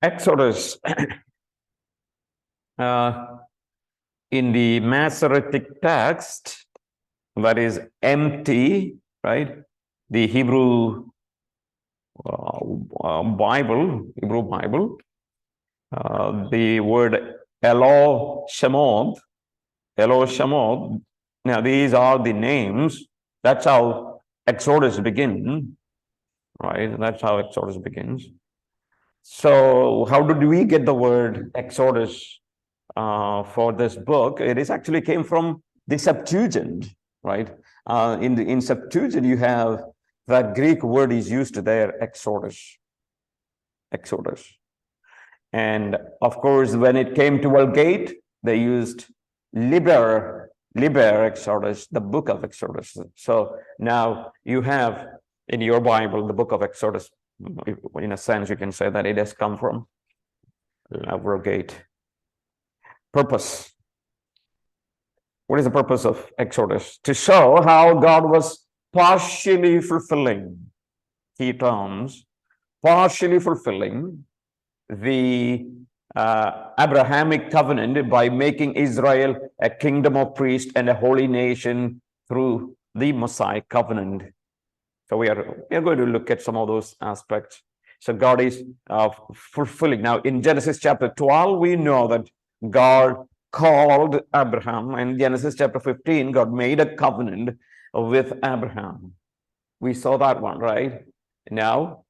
Exodus in the Masoretic text, that is empty, right? The Hebrew Hebrew Bible, the word Elohim, now these are the names. That's how Exodus begins, right? That's how Exodus begins. So how did we get the word Exodus for this book? It is actually came from the Septuagint, right? In Septuagint, you have that Greek word is used there, Exodus. And of course, when it came to Vulgate, they used Liber Exodus, the book of Exodus. So now you have in your Bible the book of Exodus. In a sense, you can say that it has come from Vulgate. Purpose. What is the purpose of Exodus? To show how God was partially fulfilling, key terms, partially fulfilling the Abrahamic covenant by making Israel a kingdom of priests and a holy nation through the Mosaic covenant. So we are going to look at some of those aspects. So God is fulfilling. Now in Genesis chapter 12, we know that God called Abraham, and Genesis chapter 15, God made a covenant with Abraham. We saw that one, right? Now,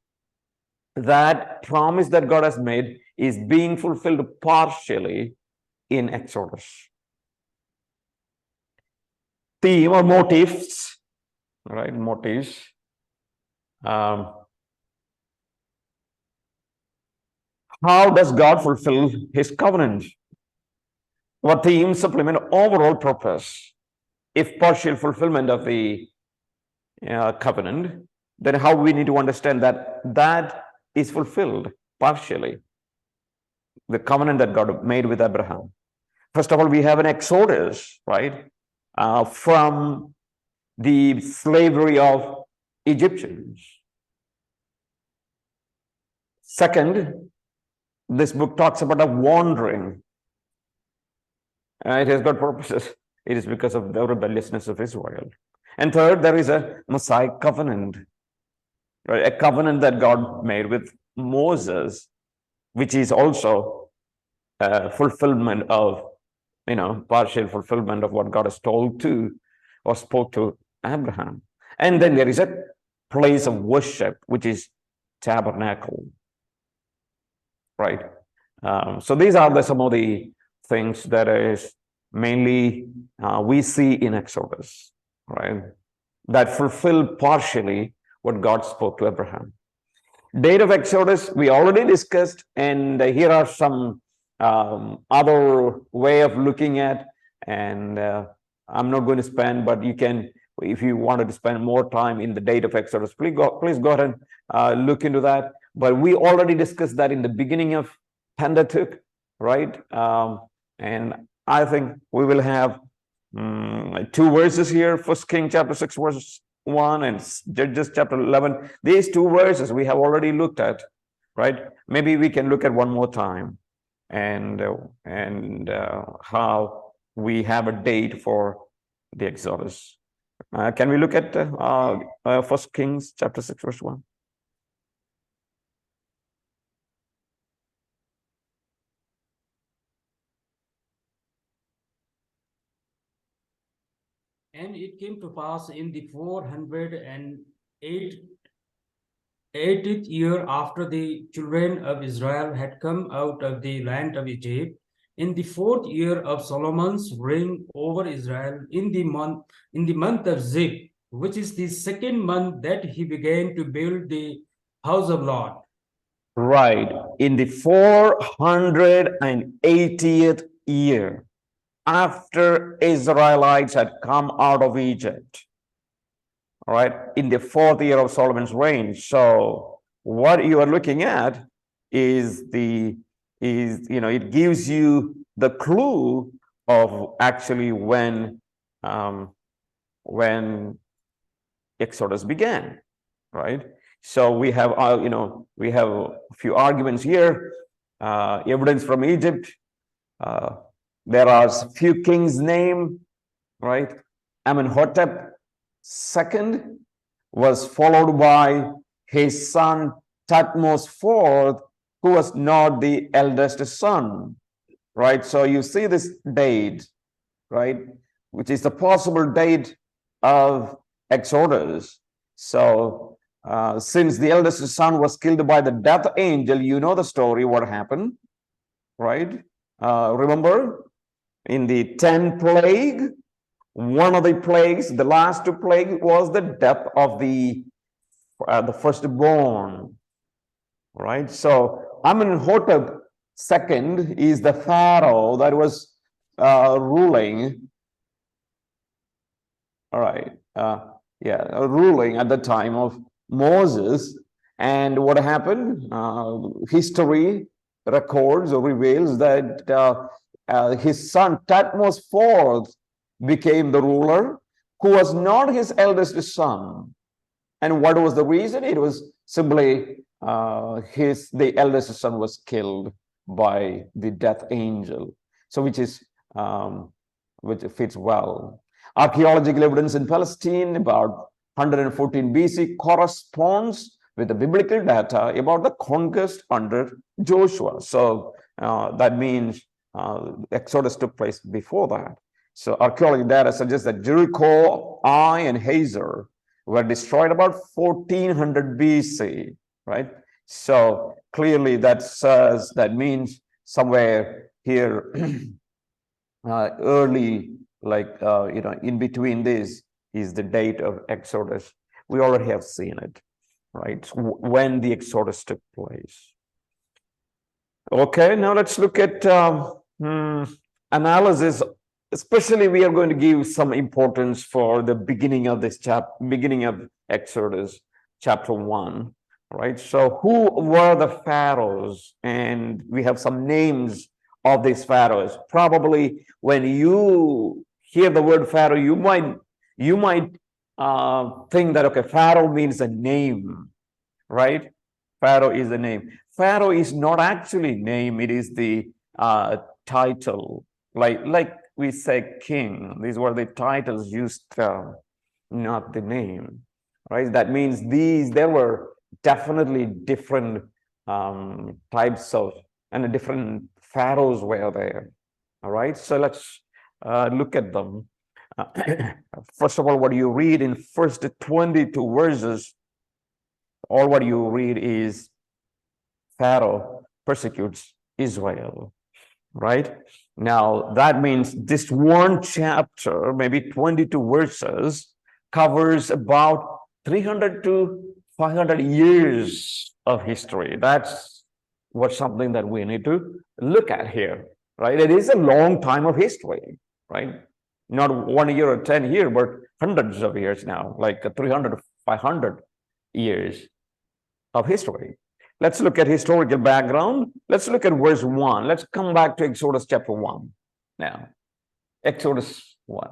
that promise that God has made is being fulfilled partially in Exodus. Theme or motifs, right? Motives. How does God fulfill his covenant? What themes supplement overall purpose? If partial fulfillment of the covenant, then how we need to understand that that is fulfilled partially, the covenant that God made with Abraham. First of all, we have an exodus, right, from the slavery of Egyptians. Second, this book talks about a wandering. It has got purposes. It is because of the rebelliousness of Israel. And third, there is a Mosaic covenant, right? A covenant that God made with Moses, which is also fulfillment of, partial fulfillment of what God has told to or spoke to Abraham. And then there is a place of worship, which is tabernacle, right? So these are some of the things that is mainly we see in Exodus, right? That fulfill partially what God spoke to Abraham. Date of Exodus, we already discussed, and here are some other way of looking at, and I'm not going to spend, but you can, if you wanted to spend more time in the date of Exodus, please go ahead and look into that. But we already discussed that in the beginning of Pentateuch, right? And I think we will have two verses here, 1 Kings chapter 6, verse 1, and Judges chapter 11. These two verses we have already looked at, right? Maybe we can look at one more time, and how we have a date for the Exodus. Can we look at 1 Kings chapter 6, verse 1? And it came to pass in the 480th year after the children of Israel had come out of the land of Egypt, in the 4th year of Solomon's reign over Israel, in the month of Zib, which is the 2nd month, that he began to build the house of Lord. Right, in the 480th year after Israelites had come out of Egypt, all right, in the 4th year of Solomon's reign. So what you are looking at is it gives you the clue of actually when Exodus began, right? So we have we have a few arguments here. evidence from Egypt. There are few kings' name, right? Amenhotep II was followed by his son Thutmose IV, who was not the eldest son, right? So you see this date, right, which is the possible date of Exodus. So since the eldest son was killed by the death angel, you know the story, what happened, right? Remember, in the 10th plague, one of the plagues, the last plague, was the death of the firstborn, right? So Amenhotep II is the Pharaoh that was ruling, all right, ruling at the time of Moses. And what happened? History records or reveals that his son Thutmose IV became the ruler, who was not his eldest son. And what was the reason? It was simply the eldest son was killed by the death angel. So which fits well. Archaeological evidence in Palestine about 114 BC corresponds with the biblical data about the conquest under Joshua. So that means Exodus took place before that. So archaeological data suggests that Jericho, Ai, and Hazor were destroyed about 1400 BC, right? So clearly that means somewhere here early, like, in between this is the date of Exodus. We already have seen it, right? When the Exodus took place. Okay, now let's look at analysis. Especially, we are going to give some importance for the beginning of this beginning of Exodus, chapter 1, right? So, who were the pharaohs? And we have some names of these pharaohs. Probably, when you hear the word Pharaoh, you might think that, okay, Pharaoh means a name, right? Pharaoh is a name. Pharaoh is not actually name; it is the title, like we say king. These were the titles used, not the name, right? That means there were definitely different types of, and different pharaohs were there. All right, so let's look at them. First of all, what you read in first 22 verses, all what you read is Pharaoh persecutes Israel. Right? Now, that means this one chapter, maybe 22 verses, covers about 300 to 500 years of history. That's something that we need to look at here, right? It is a long time of history, right? Not 1 year or 10 years, but hundreds of years now, like 300 to 500 years of history. Let's look at historical background. Let's look at verse 1. Let's come back to Exodus chapter 1 now. Exodus 1.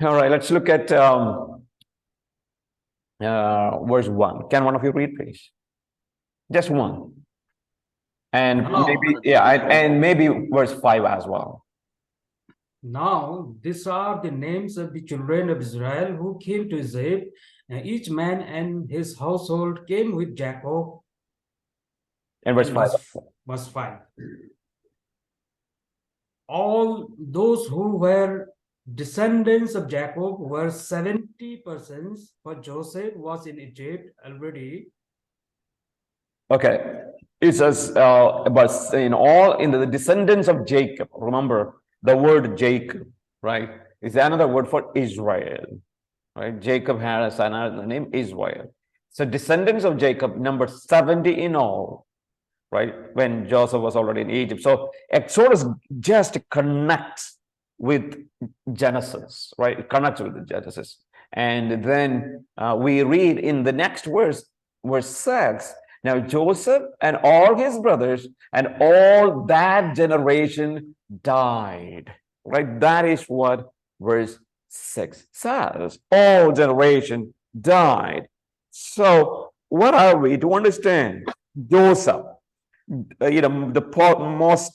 All right, let's look at verse 1. Can one of you read, please? Just one. And maybe verse 5 as well. Now, these are the names of the children of Israel who came to Egypt, and each man and his household came with Jacob. And verse 5. Verse 5. All those who were descendants of Jacob were 70 persons, for Joseph was in Egypt already. Okay. It says, but in the descendants of Jacob, remember, the word Jacob, right, is another word for Israel, right? Jacob has another name, Israel. So descendants of Jacob, number 70 in all, right, when Joseph was already in Egypt. So Exodus just connects with Genesis, right? It connects with the Genesis. And then we read in the next verse 6, now Joseph and all his brothers and all that generation died, right? That is what verse 6 says. All generation died. So what are we to understand? Joseph, the most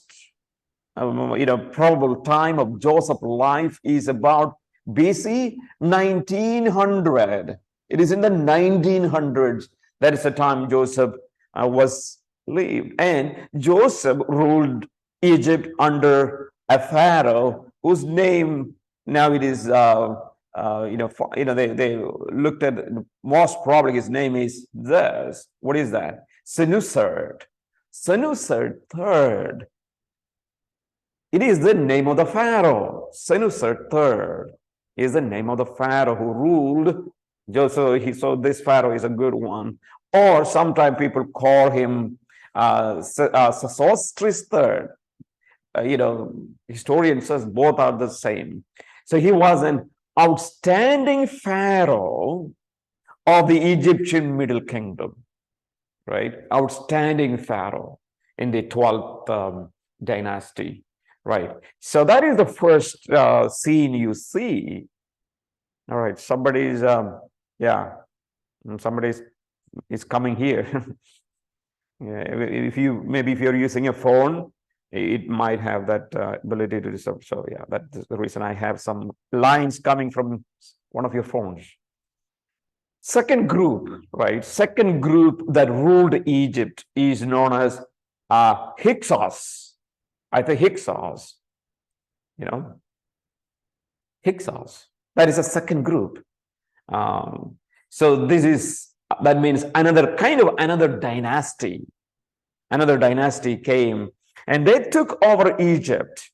probable time of Joseph's life is about BC 1900. It is in the 1900s. That is the time Joseph was lived. And Joseph ruled Egypt under a Pharaoh whose name now it is, they looked at, most probably his name is this. What is that? Senusert. Senusert III. It is the name of the Pharaoh. Senusert III is the name of the Pharaoh who ruled. So this Pharaoh is a good one. Or sometimes people call him Sosostris III. Historian says both are the same. So he was an outstanding Pharaoh of the Egyptian Middle Kingdom, right? Outstanding Pharaoh in the 12th dynasty. Right. So that is the first scene you see. All right. Somebody's, somebody is coming here. If you're using a phone, it might have that ability to do so. So yeah, that's the reason I have some lines coming from one of your phones. Second group, right? Second group that ruled Egypt is known as Hyksos. I think Hyksos, Hyksos. That is a second group. So that means another dynasty. Another dynasty came and they took over Egypt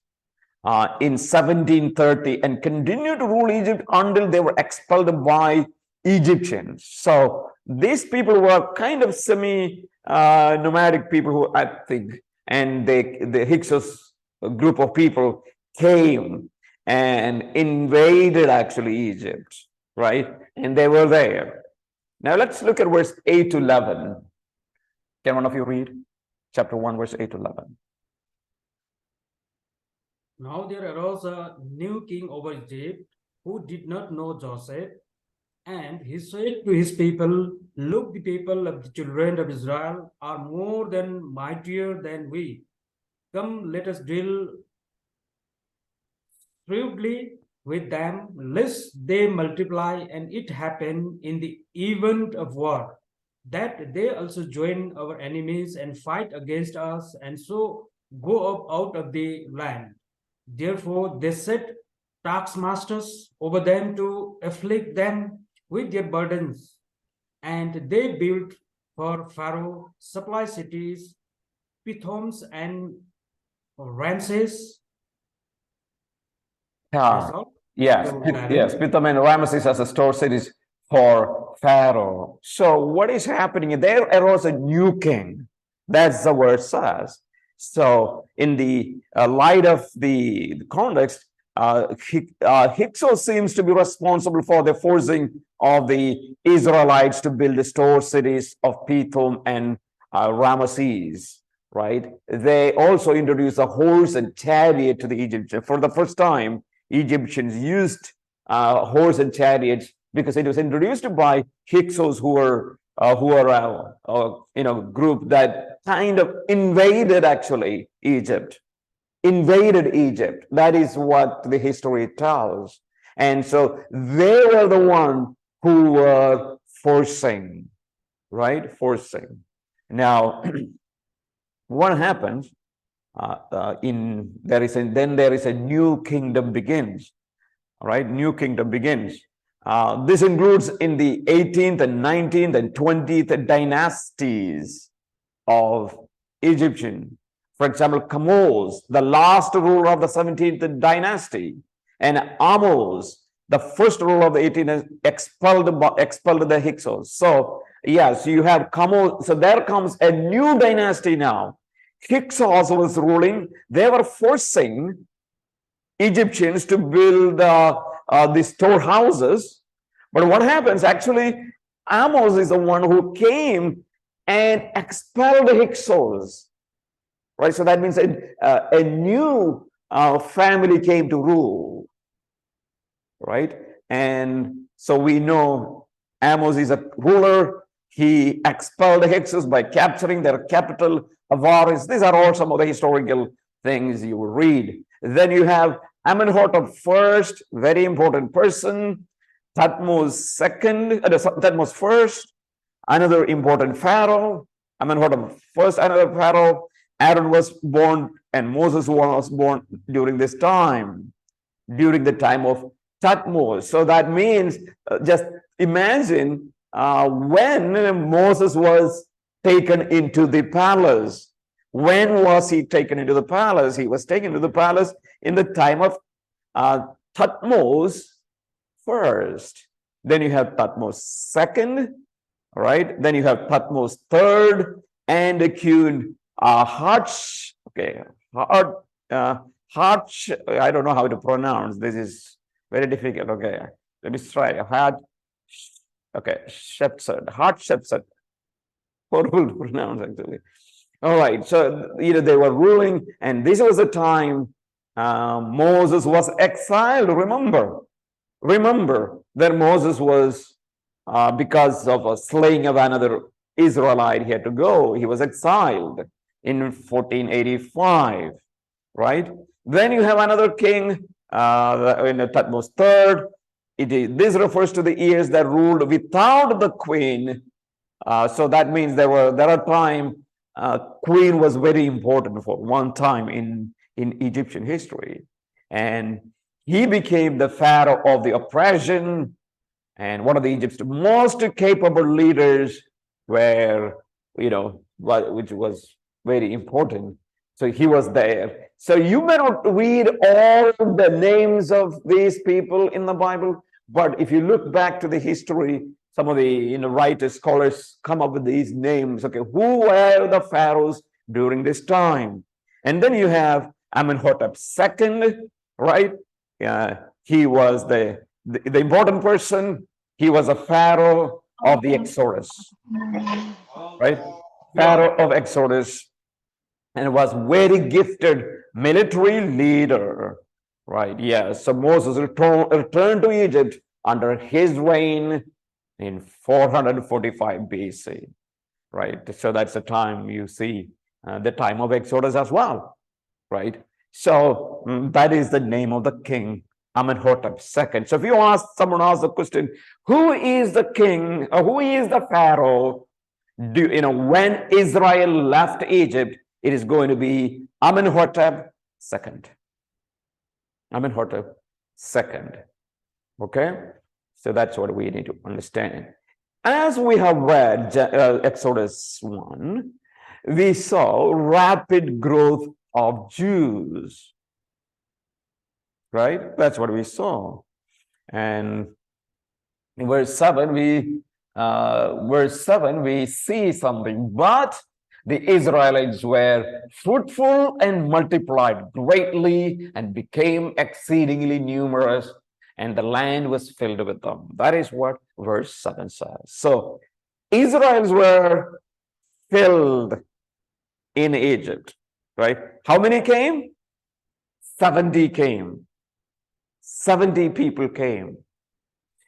in 1730 and continued to rule Egypt until they were expelled by Egyptians. So these people were kind of semi-nomadic people who, I think, and the Hyksos group of people came and invaded actually Egypt, right? And they were there. Now let's look at verse 8 to 11. Can one of you read? Chapter 1, verse 8 to 11. Now there arose a new king over Egypt who did not know Joseph. And he said to his people, look, the people of the children of Israel are more than mightier than we. Come, let us deal shrewdly with them, lest they multiply, and it happen in the event of war, that they also join our enemies and fight against us, and so go up out of the land. Therefore they set taskmasters over them to afflict them with their burdens. And they built for Pharaoh supply cities, Pithoms and Ramses. Yes, Pithom and Ramesses as a store cities for Pharaoh. So what is happening? There arose a new king. That's the word says. So in the light of the context, Hyksos seems to be responsible for the forcing of the Israelites to build the store cities of Pithom and Ramesses, right? They also introduced a horse and chariot to the Egyptians. For the first time, Egyptians used horse and chariots because it was introduced by Hyksos, who are group that kind of invaded actually Egypt. That is what the history tells. And so they were the one who were forcing, right? Forcing. Now, what happens? There is a new kingdom begins. All right, new kingdom begins. This includes in the 18th and 19th and 20th dynasties of Egyptian. For example, Kamose, the last ruler of the 17th dynasty, and Amos, the first ruler of the 18th, expelled the Hyksos. So yes, you have Kamose. So there comes a new dynasty now. Hyksos was ruling. They were forcing Egyptians to build the storehouses. But what happens? Actually, Amos is the one who came and expelled the Hyksos. Right? So that means a new family came to rule. Right? And so we know Amos is a ruler. He expelled the Hyksos by capturing their capital, Avaris. These are all some of the historical things you will read. Then you have Amenhotep first, very important person. Thutmose second, Thutmose first, another important pharaoh. Amenhotep first, another pharaoh. Aaron was born and Moses was born during this time, during the time of Thutmose. So that means, just imagine when Moses was taken into the palace. When was he taken into the palace? He was taken to the palace in the time of Thutmose first. Then you have Thutmose second, right? Then you have Thutmose third, and the Queen Harsh. Okay, Harsh. I don't know how to pronounce. This is very difficult. Okay, let me try. Okay, Shepsed. Hatshepsut. Horrible to pronounce, actually. All right, so they were ruling, and this was the time Moses was exiled. Remember that Moses was, because of a slaying of another Israelite, he had to go. He was exiled in 1485, right? Then you have another king in Thutmose III. This refers to the years that ruled without the queen. So that means there are time queen was very important for one time in Egyptian history, and he became the pharaoh of the oppression and one of the Egypt's most capable leaders, which was very important. So he was there. So you may not read all the names of these people in the Bible, but if you look back to the history, some of the writers, scholars come up with these names. Okay, who were the pharaohs during this time? And then you have Amenhotep II, right? He was the important person. He was a pharaoh of the Exodus, right? Pharaoh of Exodus, and was very gifted military leader, right? Yeah. So Moses returned to Egypt under his reign in 445 BC, right? So that's the time you see the time of Exodus as well, right? So that is the name of the king, Amenhotep II. So if someone asks the question, who is the king, or who is the pharaoh? When Israel left Egypt, it is going to be Amenhotep II. Amenhotep II. Okay? So that's what we need to understand. As we have read Exodus 1, we saw rapid growth of Jews, right? That's what we saw. And in verse 7, we see something. But the Israelites were fruitful and multiplied greatly and became exceedingly numerous, and the land was filled with them. That is what verse 7 says. So Israelites were filled in Egypt, right? How many came? 70 came. 70 people came.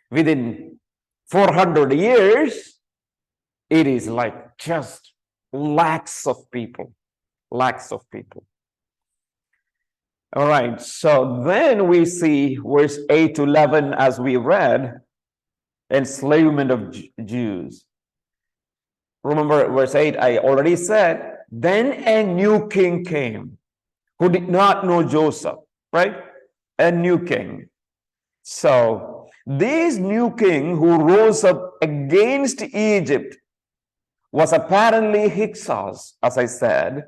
Within 400 years, it is like just lakhs of people. All right, so then we see verse 8 to 11 as we read, enslavement of Jews. Remember verse 8, I already said, then a new king came who did not know Joseph, right? A new king. So this new king who rose up against Egypt was apparently Hyksos, as I said.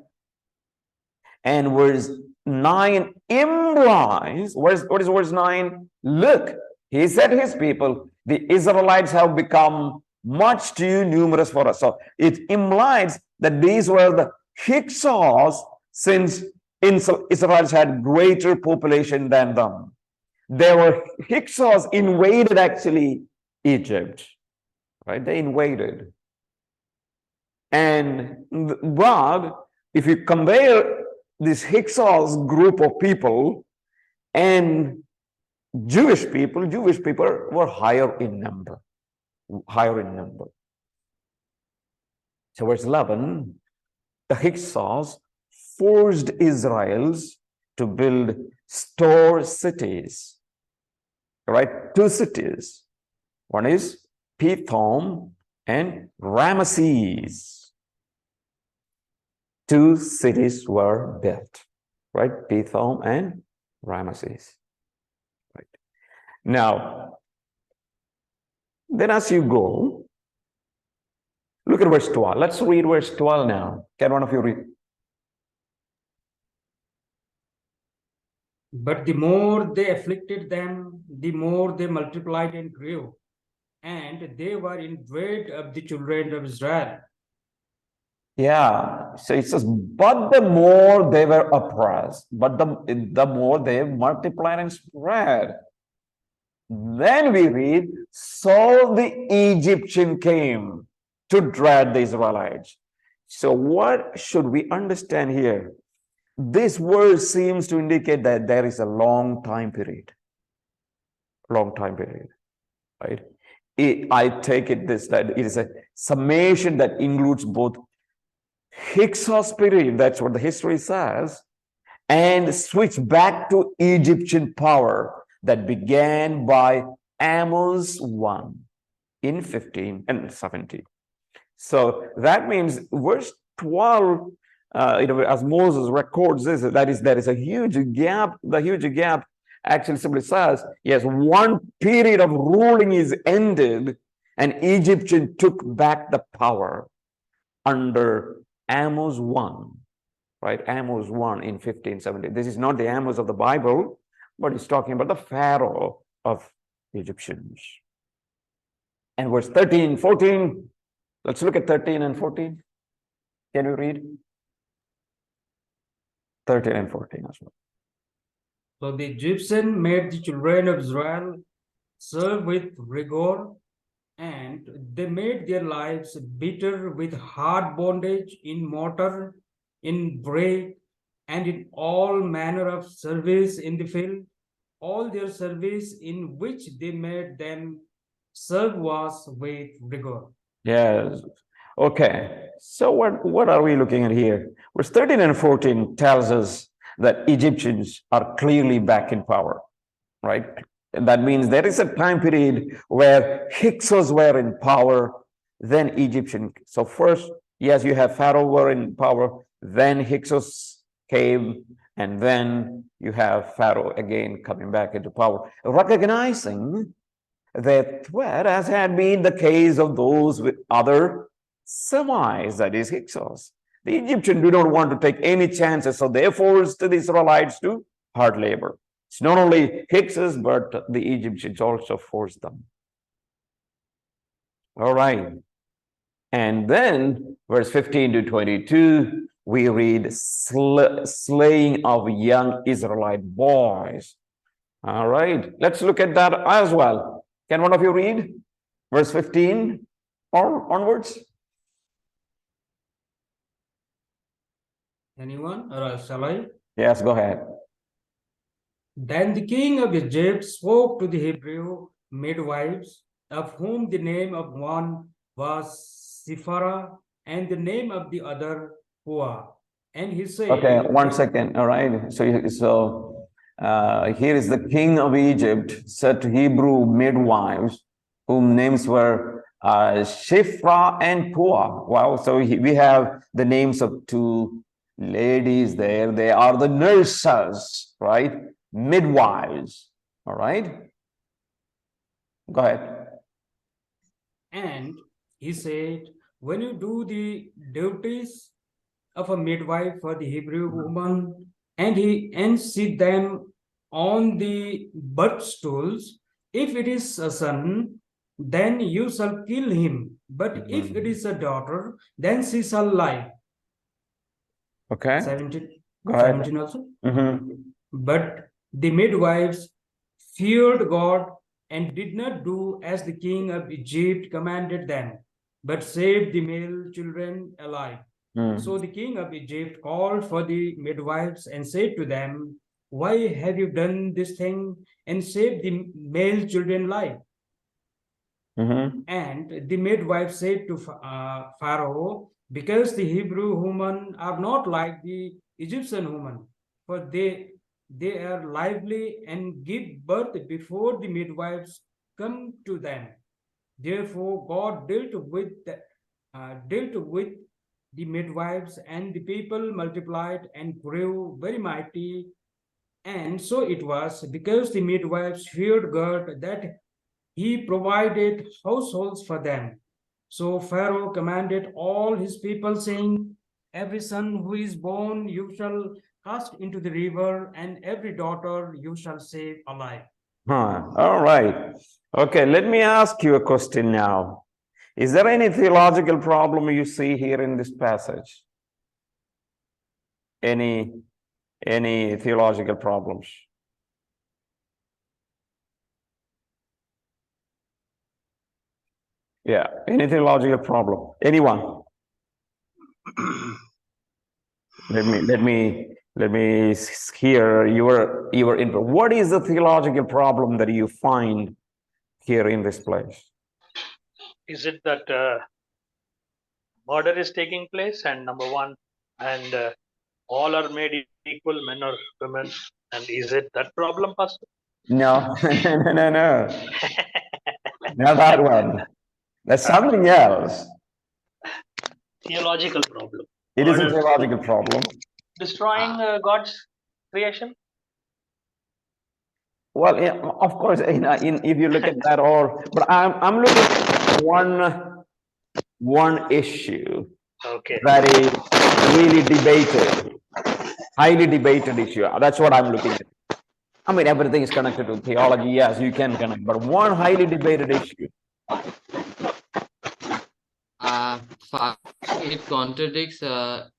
And verse 9 implies, what is verse 9? Look, he said to his people, the Israelites have become much too numerous for us. So it implies that these were the Hyksos, since Israelites had greater population than them. There were Hyksos invaded actually Egypt, right? They invaded. And God, if you compare this Hyksos group of people and Jewish people were higher in number. higher in number. So verse 11, the Hyksos forced Israelites to build store cities, right? Two cities. One is Pithom and Ramesses. Two cities were built, right? Pithom and Ramesses. Right. Now, then as you go, look at verse 12. Let's read verse 12 now. Can one of you read? But the more they afflicted them, the more they multiplied and grew, and they were in dread of the children of Israel. Yeah, so it says, but the more they were oppressed, but the more they multiplied and spread. Then we read, so the Egyptian came to dread the Israelites. So what should we understand here? This verse seems to indicate that there is a long time period, right? I take it that it is a summation that includes both Hyksos period, that's what the history says, and switch back to Egyptian power that began by Amos 1 in 15 and 17. So that means verse 12, as Moses records this, that is, there is a huge gap. The huge gap actually simply says, yes, one period of ruling is ended and Egyptian took back the power under Amos 1, right? Amos 1 in 1570. This is not the Amos of the Bible, but it's talking about the Pharaoh of Egyptians. And verse 13, 14, let's look at 13 and 14. Can you read? 13 and 14 as well. So the Egyptian made the children of Israel serve with rigor, and they made their lives bitter with hard bondage in mortar, in break, and in all manner of service in the field. All their service in which they made them serve was with rigor. Yes. Okay. So what are we looking at here? Verse 13 and 14 tells us that Egyptians are clearly back in power, right? And that means there is a time period where Hyksos were in power, then Egyptian. So first, yes, you have Pharaoh were in power, then Hyksos came, and then you have Pharaoh again coming back into power, recognizing the threat, as had been the case of those with other Semites, that is Hyksos. The Egyptians do not want to take any chances, so they forced the Israelites to hard labor. It's not only Hyksos, but the Egyptians also forced them. All right. And then verse 15 to 22, we read slaying of young Israelite boys. All right. Let's look at that as well. Can one of you read verse 15 or onwards? Anyone, or shall I? Yes, go ahead. Then the king of Egypt spoke to the Hebrew midwives, of whom the name of one was Sipharah, and the name of the other Puah. And he said, okay, 1 second. All right. So here is the king of Egypt said to Hebrew midwives, whom names were Shiphrah and Puah. Wow. So we have the names of two ladies there. They are the nurses, right? Midwives. All right. Go ahead. and he said, when you do the duties of a midwife for the Hebrew woman, and sit them on the birth stools, if it is a son, then you shall kill him. But if it is a daughter, then she shall live. Okay. 17, Go ahead. 17 also. Mm-hmm. But the midwives feared God and did not do as the king of Egypt commanded them, but saved the male children alive. So the king of Egypt called for the midwives and said to them, why have you done this thing and saved the male children alive? And the midwife said to Pharaoh, because the Hebrew women are not like the Egyptian women, for they are lively and give birth before the midwives come to them. Therefore, God dealt with the midwives, and the people multiplied and grew very mighty. And so it was because the midwives feared God that he provided households for them. So Pharaoh commanded all his people, saying, every son who is born you shall cast into the river, and every daughter you shall save alive. All right. Okay, let me ask you a question now. Is there any theological problem you see here in this passage? Any theological problems? Yeah, any theological problem? Anyone? let me hear your input. What is the theological problem that you find here in this place? Is it that murder is taking place, and number one, and all are made equal, men or women, and is it that problem, Pastor? No, no. Not that one. That's something else. Theological problem. It is a Murder theological problem. destroying God's creation. Well, yeah, of course, if you look at that all, but I'm looking at one issue Okay. that is really debated, highly debated issue. That's what I'm looking at. I mean, everything is connected to theology. Yes, you can connect, but one highly debated issue. It contradicts the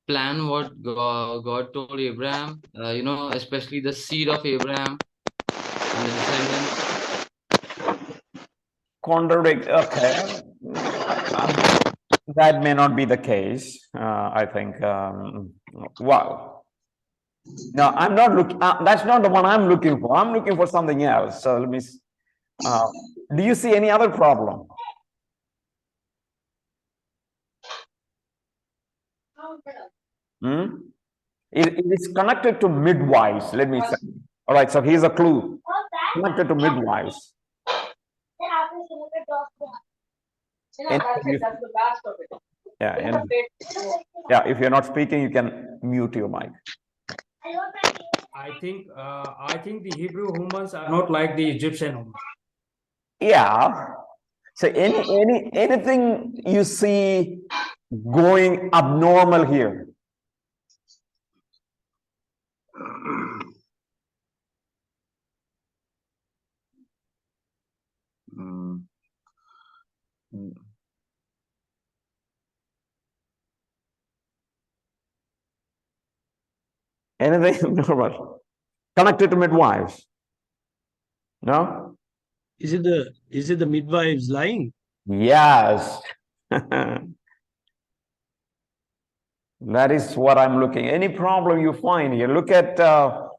plan what God told Abraham, especially the seed of Abraham and the descendants. Contradict, okay. That may not be the case, I think. Wow. No, I'm not looking, that's not the one I'm looking for. I'm looking for something else. So let me, do you see any other problem? It is connected to midwives, let me say. All right, so here's a clue. Connected to midwives. Yeah, if you're not speaking, you can mute your mic. I think the Hebrew women are not like the Egyptian women. Yeah. So anything you see going abnormal here? Anything normal? Connected to midwives? No? Is it the midwives lying? Yes. That is what I'm looking. Any problem you find here? Look at the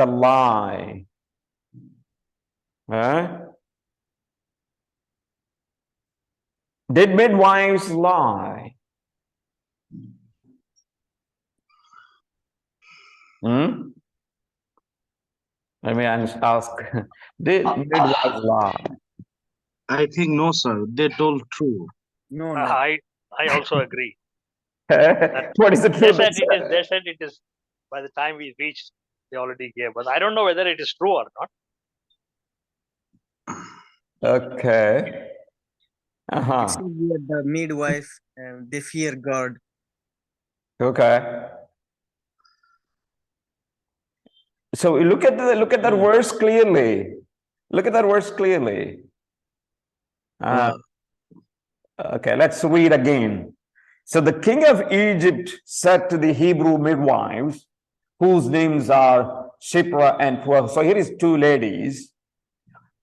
lie. Huh? Did midwives lie? Let me ask. Did midwives lie? I think no, sir. They told true. No. I also agree. What is the truth? They said it is. By the time we reached, they already gave us. I don't know whether it is true or not. Okay. The midwife, they fear God. Okay. So look at that verse clearly. Look at that verse clearly. Okay, let's read again. So the king of Egypt said to the Hebrew midwives, whose names are Shipra and Puah. So here is two ladies.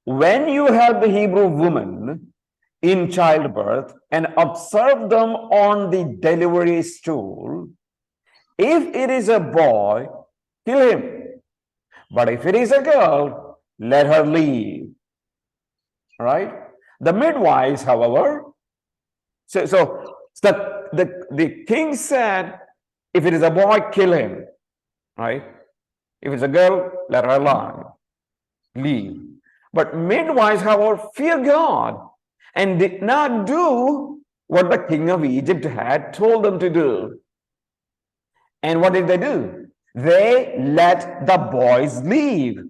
When you have the Hebrew woman in childbirth and observe them on the delivery stool, if it is a boy, kill him. But if it is a girl, let her leave. Right? The midwives, however, so the king said, if it is a boy, kill him. Right? If it's a girl, let her alone, leave. But midwives, however, fear God and did not do what the king of Egypt had told them to do. And what did they do? They let the boys leave.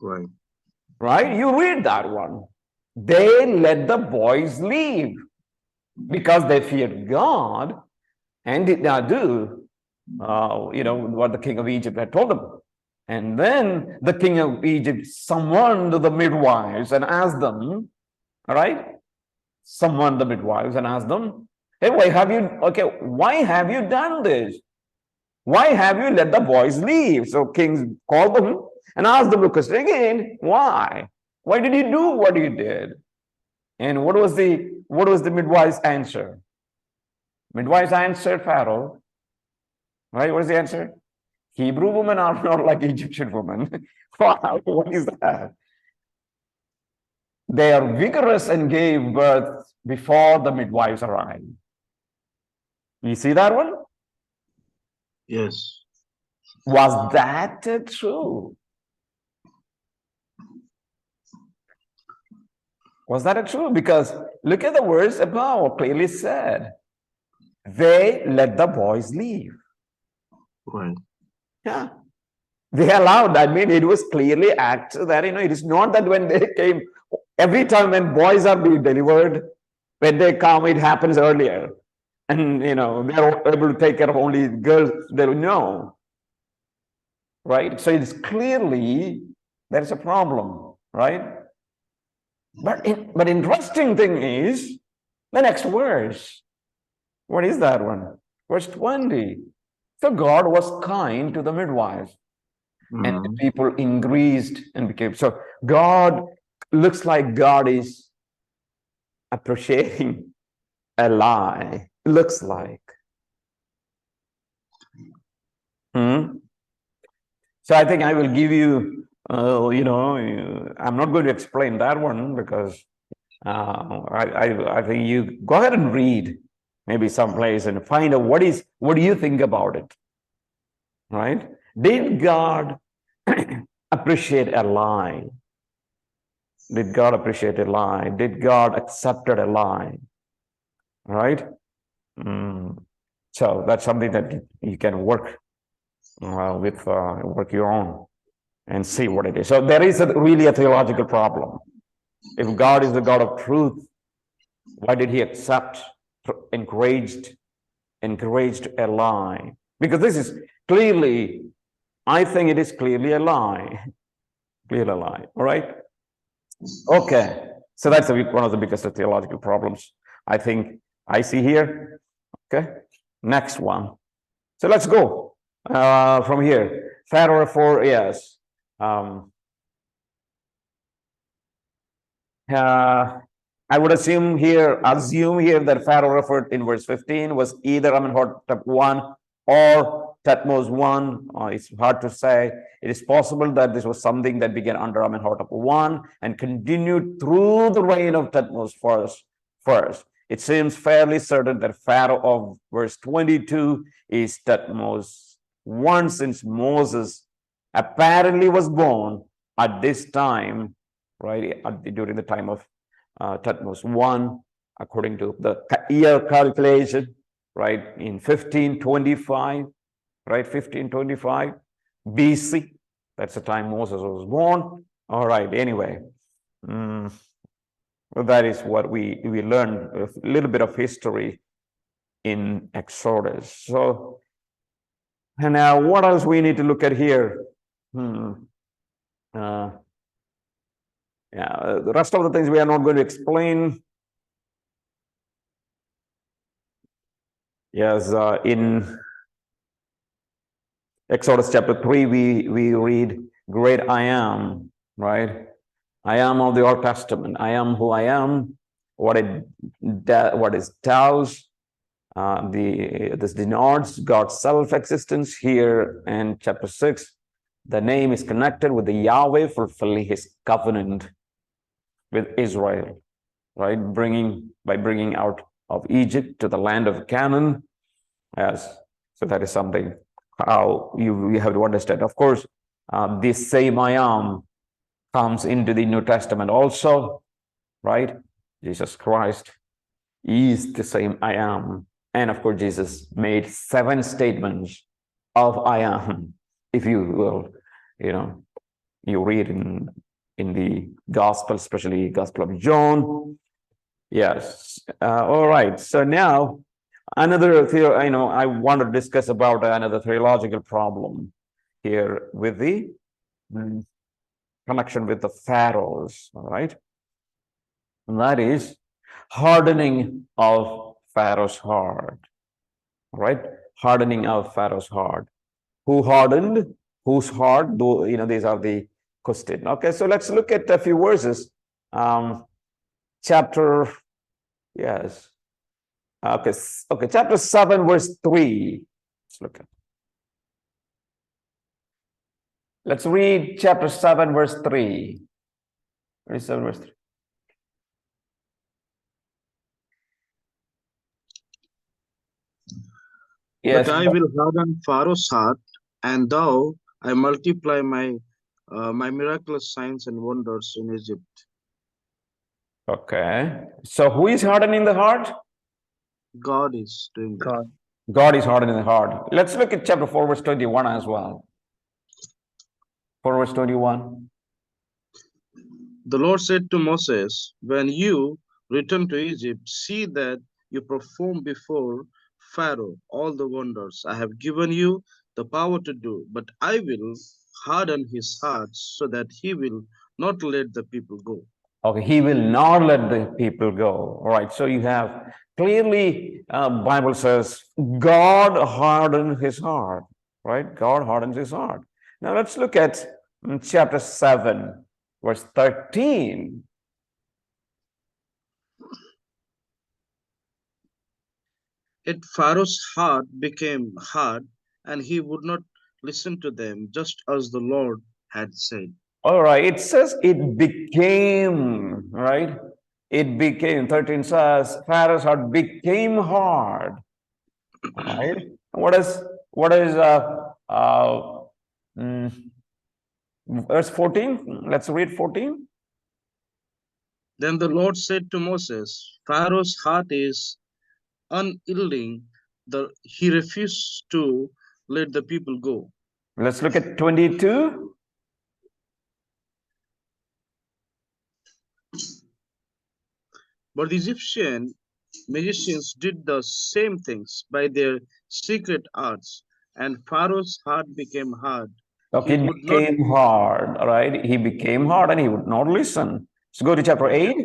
Right. Right? You read that one. They let the boys leave because they feared God and did not do what the king of Egypt had told them. And then the king of Egypt summoned the midwives and asked them, all right, summoned the midwives and asked them, hey, why have you done this? Why have you let the boys leave? So kings called them and asked them the question again, why? Why did you do what you did? And what was the midwives' answer? Midwives answered Pharaoh, right? What is the answer? Hebrew women are not like Egyptian women. Wow, what is that? They are vigorous and gave birth before the midwives arrived. You see that one? Yes. Was that true? Was that true? Because look at the words above, clearly said. They let the boys leave. Right. Yeah. They allowed, I mean, it was clearly acted that, it is not that when they came, every time when boys are being delivered, when they come, it happens earlier. And, they're able to take care of only girls. They don't know. Right? So it's clearly, there's a problem, right? But interesting thing is the next verse. What is that one? Verse 20. So God was kind to the midwives, and the people increased and became. So God looks like God is appreciating a lie. Looks like. So I think I will give you, I'm not going to explain that one because I think you go ahead and read maybe someplace and find out what do you think about it, right? Did God appreciate a lie? Did God appreciate a lie? Did God accept a lie? Right? So that's something that you can work work your own and see what it is. So there is really a theological problem. If God is the God of truth, why did he accept, encouraged a lie? Because this is clearly, I think it is clearly a lie. Clearly a lie, all right? Okay, so that's one of the biggest theological problems I think I see here. Okay, next one. So let's go from here. Pharaoh 4, yes. I would assume here that Pharaoh referred in verse 15 was either Amenhotep I or Thutmose I. It's hard to say. It is possible that this was something that began under Amenhotep I and continued through the reign of Thutmose first. It seems fairly certain that Pharaoh of verse 22 is Thutmose I, since Moses apparently was born at this time, right, during the time of Thutmose I, according to the year calculation, right, in 1525, right, 1525 BC. That's the time Moses was born. All right, anyway, well, that is what we learned, a little bit of history in Exodus. So, and now what else we need to look at here? Yeah, the rest of the things we are not going to explain. Yes, in Exodus chapter 3, we read, great I am, right? I am of the Old Testament. I am who I am. What it tells, this denotes God's self-existence here in chapter 6. The name is connected with the Yahweh fulfilling his covenant with Israel, right? By bringing out of Egypt to the land of Canaan. Yes, so that is something how you have to understand. Of course, this same I am comes into the New Testament also, right? Jesus Christ is the same I am. And of course, Jesus made 7 statements of I am. If you will, you read in the gospel, especially Gospel of John. Yes. All right. So now another I want to discuss about another theological problem here with the connection with the pharaohs. All right. And that is hardening of Pharaoh's heart. All right. Hardening of Pharaoh's heart. Who hardened? Whose heart? Though, these are the question. Okay, so let's look at a few verses. Chapter, yes. Okay, chapter 7, verse 3. Let's look at. Let's read chapter 7, verse 3. 7, verse 3. Yes. But I will harden Pharaoh's heart, and thou I multiply my miraculous signs and wonders in Egypt. Okay. So who is hardening the heart? God is doing that. God is hardening the heart. Let's look at chapter 4, verse 21 as well. 4 verse 21. The Lord said to Moses, when you return to Egypt, see that you perform before Pharaoh all the wonders I have given you the power to do, but I will harden his heart so that he will not let the people go. Okay, he will not let the people go. All right, so you have clearly, Bible says, God hardened his heart, right? God hardens his heart. Now let's look at chapter 7, verse 13. Yet Pharaoh's heart became hard, and he would not listen to them, just as the Lord had said. All right, it says it became, right? It became, 13 says, Pharaoh's heart became hard. All right. What is verse 14? Let's read 14. Then the Lord said to Moses, Pharaoh's heart is unyielding, he refused to let the people go. Let's look at 22. But the Egyptian magicians did the same things by their secret arts, and Pharaoh's heart became hard. Okay, it became hard, all right? He became hard and he would not listen. So go to chapter 8.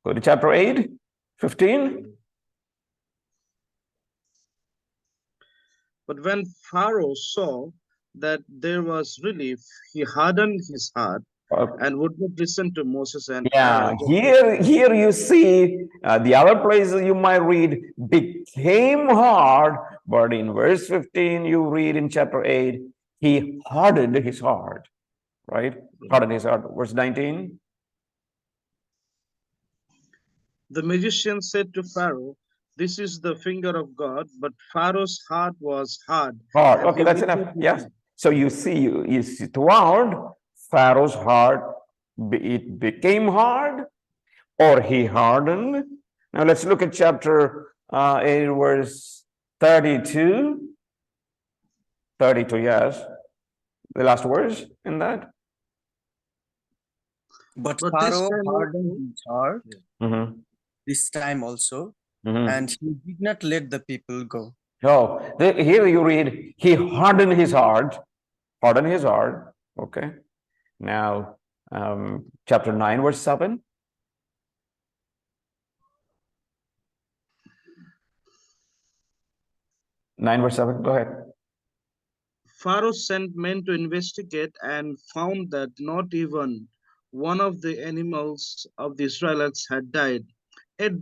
Go to chapter 8, 15. But when Pharaoh saw that there was relief, he hardened his heart and would not listen to Moses and Aaron. Here you see the other places you might read became hard, but in verse 15 you read in chapter 8 he hardened his heart, right? Hardened his heart. Verse 19. The magician said to Pharaoh, this is the finger of God, but Pharaoh's heart was hard. Okay, that's enough. Yes. So you see throughout Pharaoh's heart, it became hard or he hardened. Now let's look at chapter 8, verse 32. 32, yes. The last verse in that. But Pharaoh hardened his heart this time also, and he did not let the people go. Oh, here you read, he hardened his heart. Hardened his heart. Okay. Now, chapter 9, verse 7. 9 verse 7, go ahead. Pharaoh sent men to investigate and found that not even one of the animals of the Israelites had died. At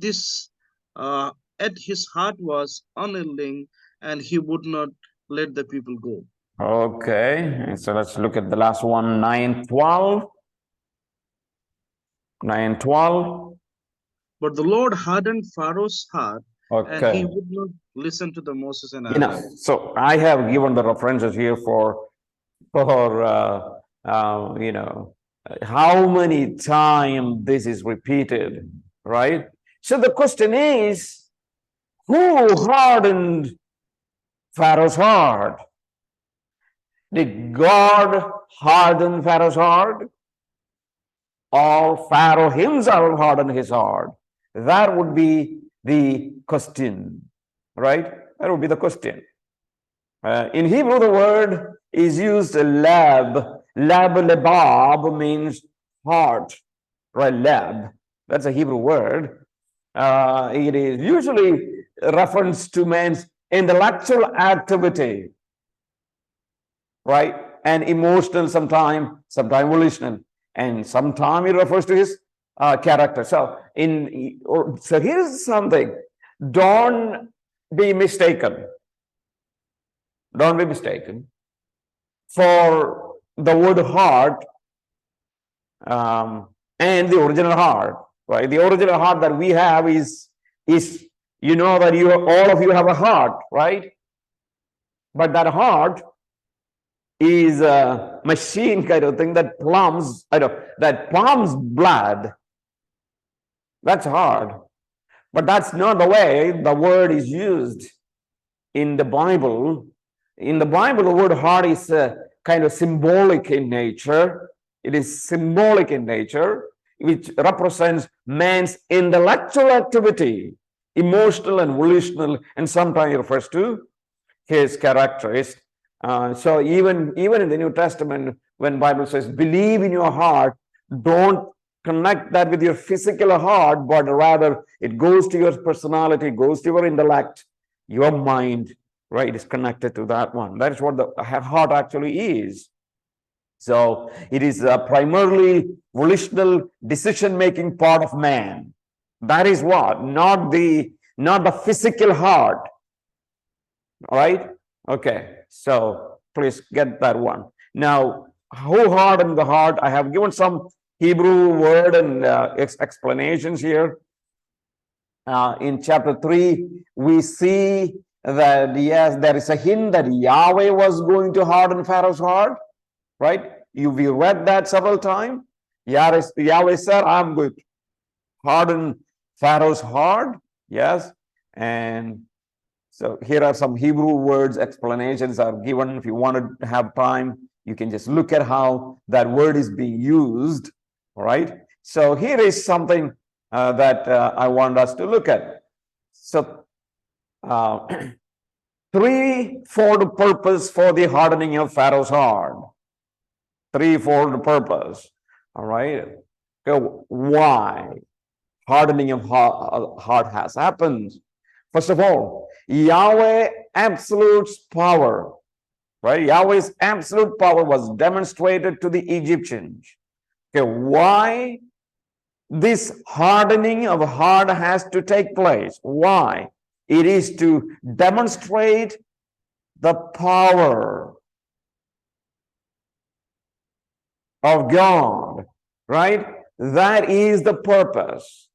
his heart was unyielding, and he would not let the people go. Okay, so let's look at the last one, 9:12. 9:12. But the Lord hardened Pharaoh's heart, and he Okay. would not listen to the Moses and Enough. Aaron. So I have given the references here for how many times this is repeated, right? So the question is, who hardened Pharaoh's heart? Did God harden Pharaoh's heart? Or Pharaoh himself hardened his heart? That would be the question, right? That would be the question. In Hebrew, the word is used lab. Lebab means heart, right? Lab. That's a Hebrew word. It is usually reference to man's intellectual activity, right? And emotional, sometimes volitional, and sometimes it refers to his character. So here's something. Don't be mistaken. Don't be mistaken. For the word heart and the original heart, right? The original heart that we have is you know that all of you have a heart, right? But that heart is a machine kind of thing that pumps blood. That's hard. But that's not the way the word is used in the Bible. In the Bible, the word heart is kind of symbolic in nature. It is symbolic in nature, which represents man's intellectual activity, emotional and volitional, and sometimes it refers to his characteristics. So even in the New Testament, when Bible says, believe in your heart, don't connect that with your physical heart, but rather it goes to your personality, goes to your intellect, your mind, right? It is connected to that one. That is what the heart actually is. So it is primarily volitional decision-making part of man. That is what, not the physical heart. All right. Okay. So please get that one. Now, who hardened the heart? I have given some Hebrew word and explanations here. In chapter 3, we see that, yes, there is a hint that Yahweh was going to harden Pharaoh's heart, right? We read that several times. Yahweh said, I'm going to harden Pharaoh's heart. Yes. And so here are some Hebrew words, explanations are given. If you want to have time, you can just look at how that word is being used. All right. So here is something that I want us to look at. So threefold purpose for the hardening of Pharaoh's heart. Threefold purpose. All right. So why hardening of heart has happened? First of all, Yahweh absolute power, right? Yahweh's absolute power was demonstrated to the Egyptians. Okay, why this hardening of heart has to take place? Why? It is to demonstrate the power of God, right? That is the purpose.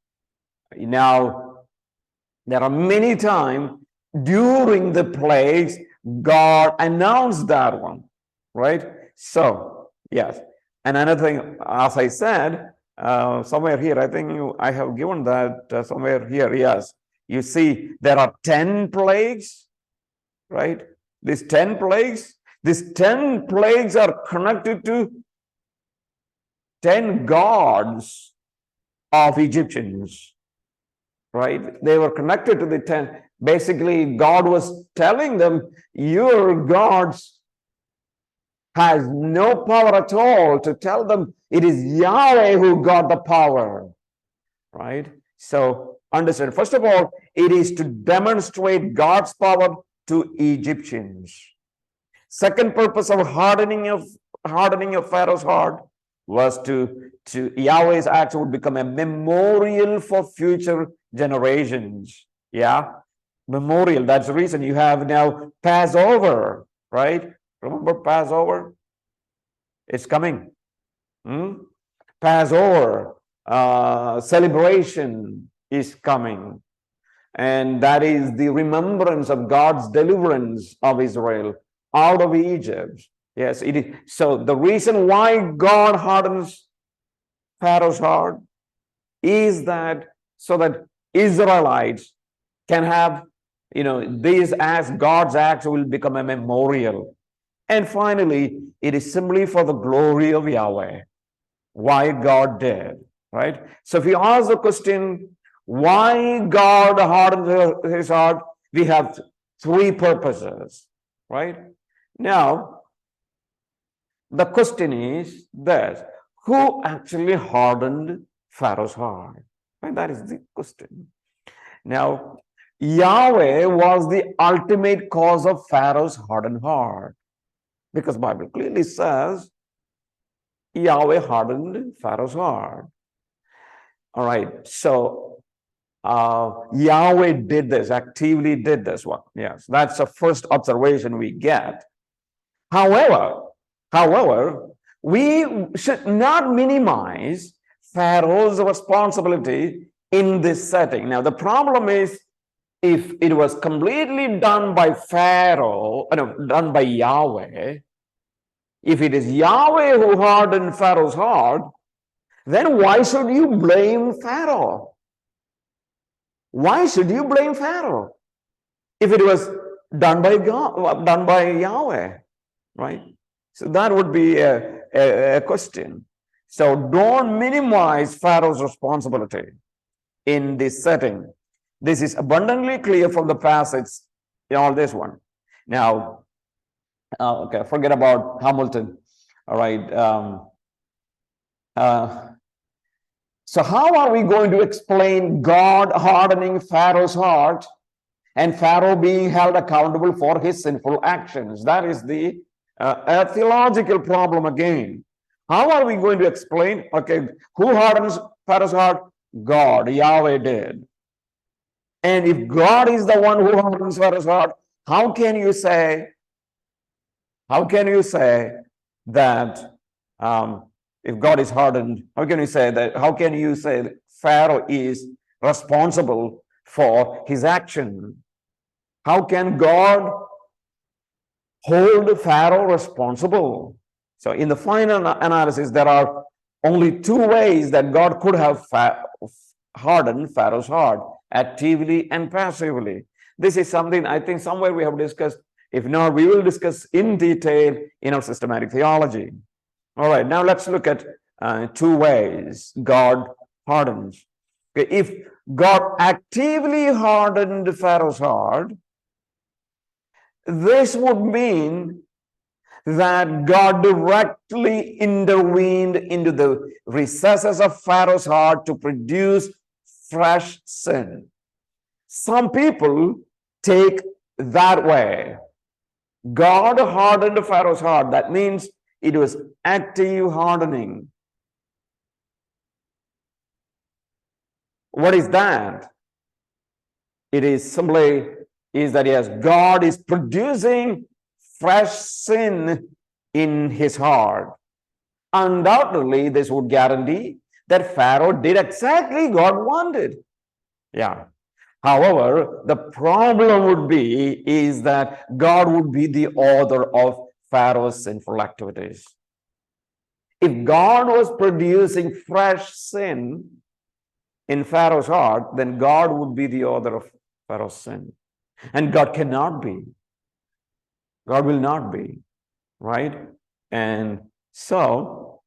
Now, there are many times during the plagues, God announced that one, right? So, yes. And another thing, as I said, somewhere here, I think I have given that somewhere here, yes. You see, there are 10 plagues, right? These 10 plagues are connected to 10 gods of Egyptians. Right? They were connected to the 10. Basically, God was telling them, your gods has no power at all, to tell them it is Yahweh who got the power. Right? So understand, first of all, it is to demonstrate God's power to Egyptians. Second purpose of hardening of Pharaoh's heart was to Yahweh's acts would become a memorial for future generations. Yeah, memorial. That's the reason you have now Passover, right? Remember Passover? It's coming. Passover celebration is coming. And that is the remembrance of God's deliverance of Israel out of Egypt. Yes, it is. So the reason why God hardens Pharaoh's heart is that so that Israelites can have, these as God's acts will become a memorial. And finally, it is simply for the glory of Yahweh, why God did, right? So if you ask the question, why God hardened his heart, we have three purposes, right? Now, the question is this: who actually hardened Pharaoh's heart? And that is the question. Now, Yahweh was the ultimate cause of Pharaoh's hardened heart, because Bible clearly says Yahweh hardened Pharaoh's heart. All right, so Yahweh did this, actively did this one. Yes, that's the first observation we get. However, we should not minimize Pharaoh's responsibility in this setting. Now, the problem is, if it was completely done by Pharaoh, done by Yahweh, if it is Yahweh who hardened Pharaoh's heart, then why should you blame Pharaoh? Why should you blame Pharaoh if it was done by God, done by Yahweh, right? So that would be a question. So don't minimize Pharaoh's responsibility in this setting. This is abundantly clear from the passage in all this one. Now, okay, forget about Hamilton. All right. So how are we going to explain God hardening Pharaoh's heart and Pharaoh being held accountable for his sinful actions? That is the a theological problem again. How are we going to explain? Okay, who hardens Pharaoh's heart? God, Yahweh did. And if God is the one who hardens Pharaoh's heart, how can you say that if God is hardened, how can you say that Pharaoh is responsible for his action? How can God hold Pharaoh responsible? So in the final analysis, there are only two ways that God could have hardened Pharaoh's heart: actively and passively. This is something I think somewhere we have discussed. If not, we will discuss in detail in our systematic theology. All right, now let's look at two ways God hardens. Okay, if God actively hardened Pharaoh's heart, this would mean that God directly intervened into the recesses of Pharaoh's heart to produce fresh sin. Some people take that way. God hardened Pharaoh's heart. That means it was active hardening. What is that? It is simply that yes, God is producing fresh sin in his heart. Undoubtedly, this would guarantee that Pharaoh did exactly God wanted. Yeah. However, the problem would be is that God would be the author of Pharaoh's sinful activities. If God was producing fresh sin in Pharaoh's heart, then God would be the author of Pharaoh's sin. And God cannot be. God will not be, right? And so,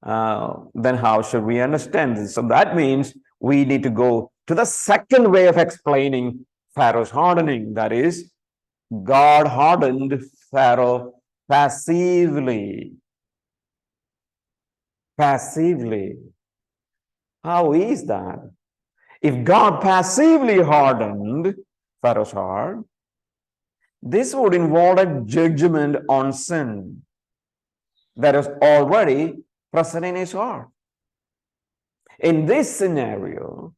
then how should we understand this? So that means we need to go to the second way of explaining Pharaoh's hardening. That is, God hardened Pharaoh passively. Passively. How is that? If God passively hardened Pharaoh's heart, this would involve a judgment on sin that is already present in his heart. In this scenario,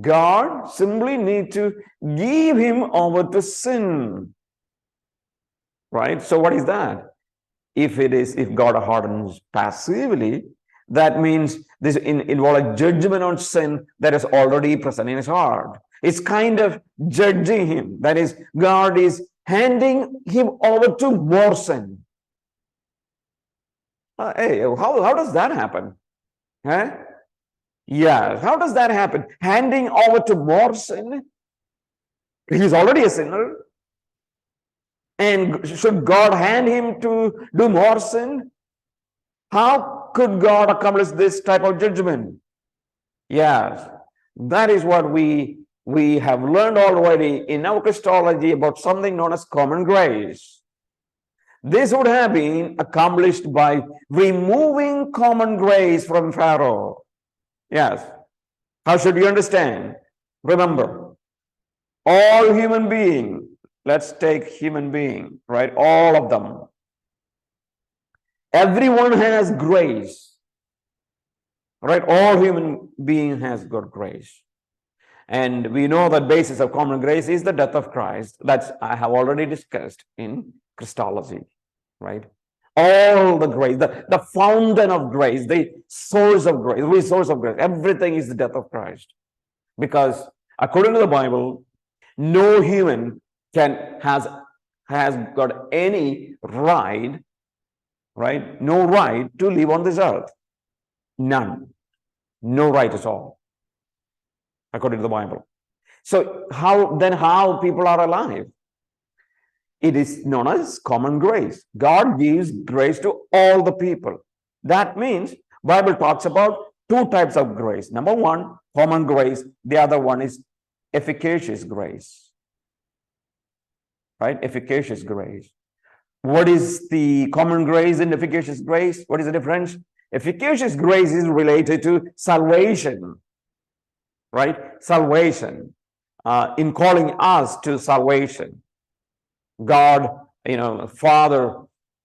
God simply needs to give him over to sin. right? So what is that? If God hardens passively, that means this involves a judgment on sin that is already present in his heart. It's kind of judging him. That is, God is handing him over to more sin. Hey, how does that happen? Huh? Yeah, how does that happen? Handing over to more sin? He's already a sinner. And should God hand him to do more sin? How could God accomplish this type of judgment? Yes, that is what we have learned already in our Christology about something known as common grace. This would have been accomplished by removing common grace from Pharaoh. Yes. How should you understand? Remember, all human beings, let's take human being, right? All of them. Everyone has grace, right? All human being has got grace. And we know that basis of common grace is the death of Christ. That's I have already discussed in Christology, right? All the grace, the fountain of grace, the source of grace, the resource of grace, everything is the death of Christ. Because according to the Bible, no human has got any right, no right to live on this earth. None. No right at all, according to the Bible. So how people are alive? It is known as common grace. God gives grace to all the people. That means Bible talks about two types of grace. Number one, common grace. The other one is efficacious grace. Right? Efficacious grace. What is the common grace and efficacious grace? What is the difference? Efficacious grace is related to salvation. Right? Salvation. In calling us to salvation. God, Father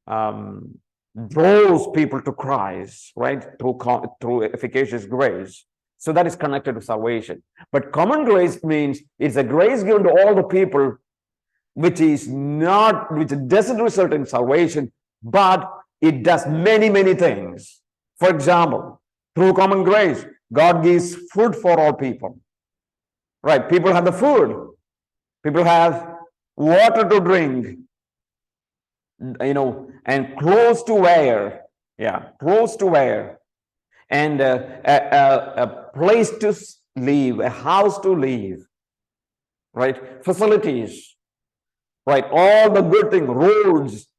draws people to Christ, right? Through efficacious grace. So that is connected to salvation. But common grace means it's a grace given to all the people, which doesn't result in salvation, but it does many, many things. For example, through common grace, God gives food for all people. Right? People have the food. People have water to drink, and clothes to wear. Yeah, clothes to wear. And a place to live, a house to live. Right? Facilities. Right? All the good things, roads,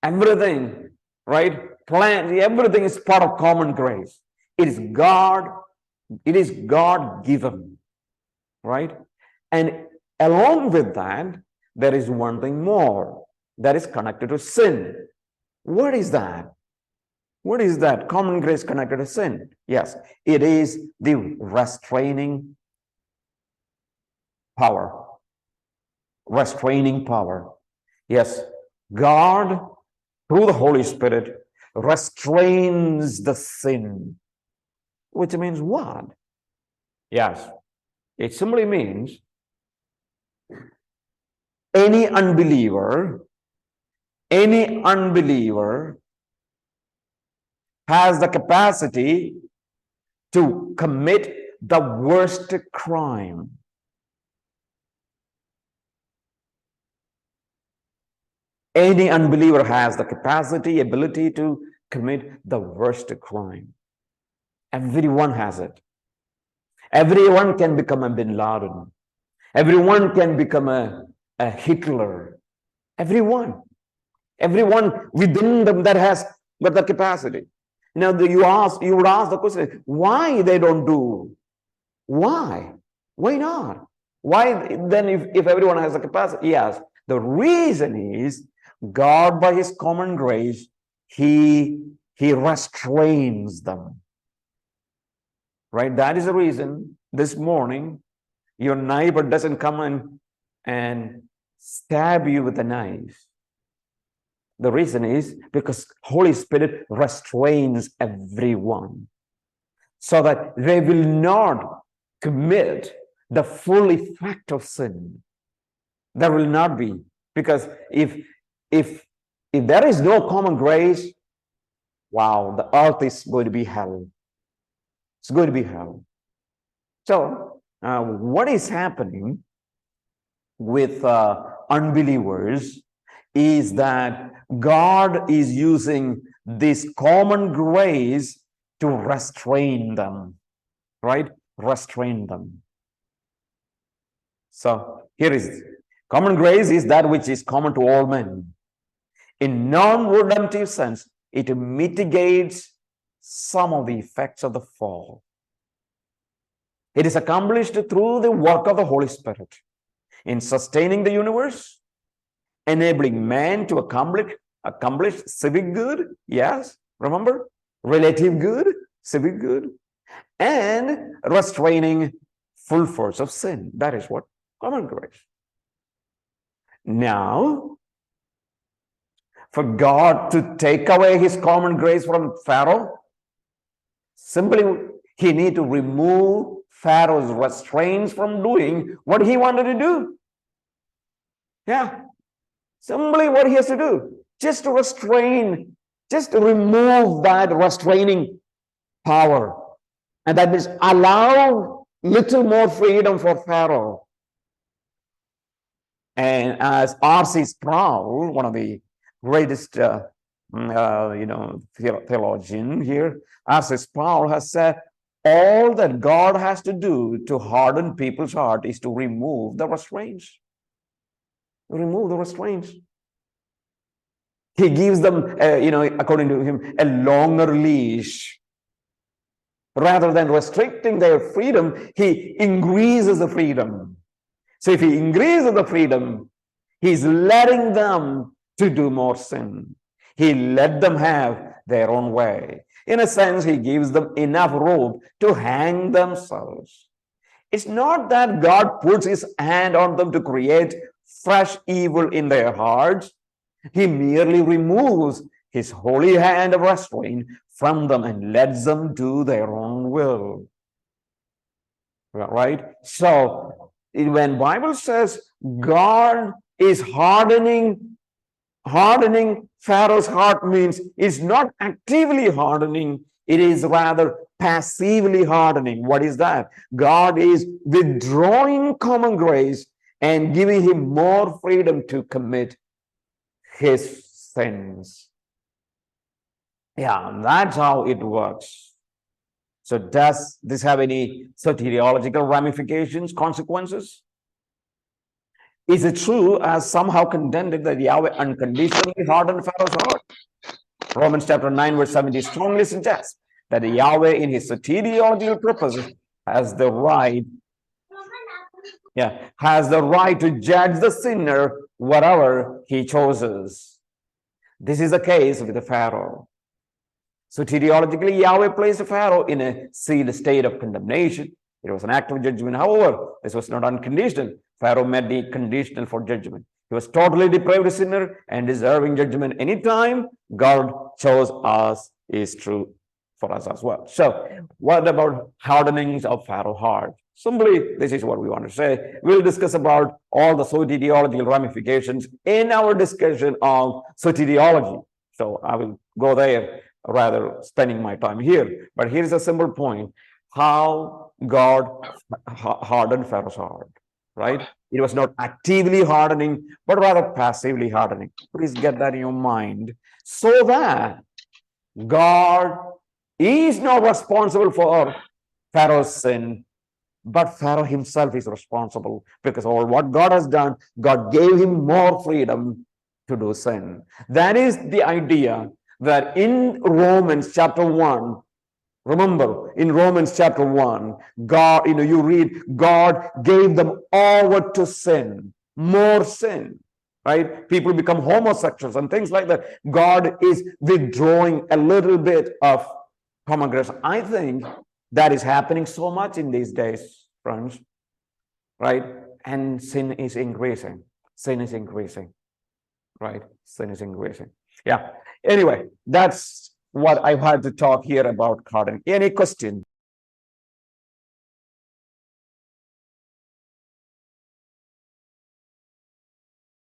everything. Right? Plans, everything is part of common grace. It is God given. Right? And along with that, there is one thing more that is connected to sin. What is that? What is that? Common grace connected to sin. Yes, it is the restraining power. Restraining power. Yes, God, through the Holy Spirit, restrains the sin. Which means what? Yes, it simply means any unbeliever has the capacity to commit the worst crime. Any unbeliever has the capacity, ability to commit the worst crime. Everyone has it. Everyone can become a Bin Laden. Everyone can become a Hitler. Everyone within them that has got the capacity. Now you would ask the question, why they don't do? Why not? Why then if everyone has the capacity? Yes, the reason is God by his common grace, he restrains them. Right? That is the reason this morning your neighbor doesn't come and stab you with a knife. The reason is because Holy Spirit restrains everyone so that they will not commit the full effect of sin. There will not be, because if if there is no common grace, wow, the earth is going to be hell. It's going to be hell. So what is happening with unbelievers is that God is using this common grace to restrain them, right? Restrain them. So here is common grace is that which is common to all men. In non-redemptive sense, it mitigates some of the effects of the fall. It is accomplished through the work of the Holy Spirit in sustaining the universe, enabling man to accomplish civic good, yes, remember, relative good, civic good, and restraining full force of sin. That is what common grace. Now, for God to take away his common grace from Pharaoh, simply he need to remove Pharaoh's restraints from doing what he wanted to do. Yeah, simply what he has to do, just to restrain, just to remove that restraining power. And that means allow little more freedom for Pharaoh. And as R.C. Sproul, one of the greatest theologian here, R.C. Sproul has said, all that God has to do to harden people's heart is to remove the restraints. Remove the restraints. He gives them, according to him, a longer leash. Rather than restricting their freedom, he increases the freedom. So if he increases the freedom, he's letting them to do more sin. He let them have their own way. In a sense, he gives them enough rope to hang themselves. It's not that God puts his hand on them to create fresh evil in their hearts. He merely removes his holy hand of restraint from them and lets them do their own will. Right? So when Bible says God is hardening Pharaoh's heart, means it's not actively hardening, it is rather passively hardening. What is that? God is withdrawing common grace and giving him more freedom to commit his sins. Yeah, that's how it works. So does this have any soteriological ramifications, consequences? Is it true, as somehow contended, that Yahweh unconditionally hardened Pharaoh's heart? Romans chapter 9 verse 70 strongly suggests that Yahweh in his soteriological purposes has the right to judge the sinner whatever he chooses. This is the case with the Pharaoh. Soteriologically, Yahweh placed Pharaoh in a sealed state of condemnation. It was an act of judgment. However, this was not unconditional. Pharaoh met the conditional for judgment. He was totally depraved sinner and deserving judgment anytime God chose us is true for us as well. So what about hardenings of Pharaoh's heart? Simply, this is what we want to say. We'll discuss about all the soteriological ramifications in our discussion of soteriology. So I will go there rather spending my time here. But here's a simple point. How God hardened Pharaoh's heart, right? It was not actively hardening, but rather passively hardening. Please get that in your mind. So that God is not responsible for Pharaoh's sin, but Pharaoh himself is responsible, because all what God has done, God gave him more freedom to do sin. That is the idea that in Romans chapter 1, remember, in Romans chapter 1, God, you read, God gave them over to sin, more sin, right? People become homosexuals and things like that. God is withdrawing a little bit of common grace. I think that is happening so much in these days, friends, right? And sin is increasing. Sin is increasing, right? Sin is increasing. Yeah. Anyway, that's what I had to talk here about hardening. Any question?